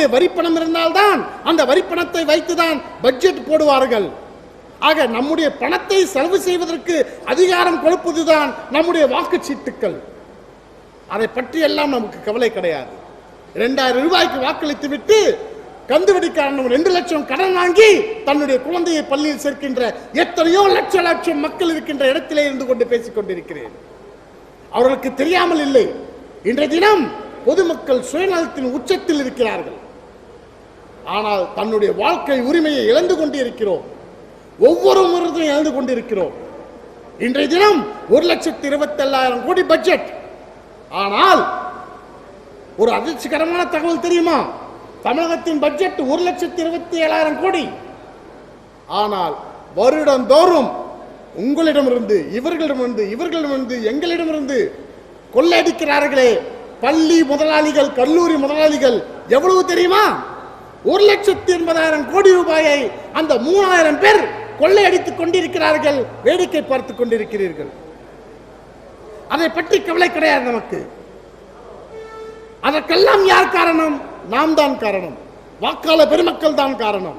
கையிலே வரிப்பணம் இருந்தால்தான் அந்த வரிப்பணத்தை வைத்துதான் பட்ஜெட் போடுவார்கள். ஆக நம்முடைய பணத்தை செலவு செய்வதற்கு அதிகாரம் கொடுப்பதுதான் நம்முடைய வாக்குச்சீட்டுக்கள். அதை பற்றி எல்லாம் நமக்கு கவலை கிடையாது. 2000 ரூபாய்க்கு வாக்களித்து விட்டு கந்துவடிக்காரன் 2 லட்சம் கடன் வாங்கி தன்னுடைய குழந்தையை பள்ளியில் சேர்க்கின்ற எத்தனையோ லட்சம் மக்கள் இருக்கின்ற இடத்திலே இருந்து கொண்டு பேசிக் கொண்டிருக்கிறேன். அவர்களுக்கு தெரியாமல் இல்லை, இன்றைய தினம் பொதுமக்கள் சுயநலத்தின் உச்சத்தில் இருக்கிறார்கள். ஆனால் தன்னுடைய வாழ்க்கை உரிமையை இழந்து கொண்டிருக்கிறோம். ஒவ்வொரு முறையும் இழந்து கொண்டிருக்கிறோம். இன்றைய தினம் 1,27,000 கோடி பட்ஜெட். ஆனால் ஒரு அதிர்ச்சிகரமான தகவல் தெரியுமா? தமிழகத்தின் பட்ஜெட் 1,27,000 கோடி. ஆனால் வருடந்தோறும் உங்களிடமிருந்து இவர்களிடமிருந்து எங்களிடமிருந்து கொள்ளையடிக்கிறார்களே பள்ளி முதலாளிகள், கல்லூரி முதலாளிகள், எவ்வளவு தெரியுமா? 1,80,000 கோடி ரூபாயை அந்த 3000 பேர் கொள்ளையடித்துக் கொண்டிருக்கிறார்கள். வேடிக்கை பார்த்துக் கொண்டிருக்கிறீர்கள். அதை பற்றி கவலை கிடையாது நமக்கு. அதற்கெல்லாம் யார் காரணம்? நாம் தான் காரணம். வாக்காளர் பெருமக்கள் தான் காரணம்.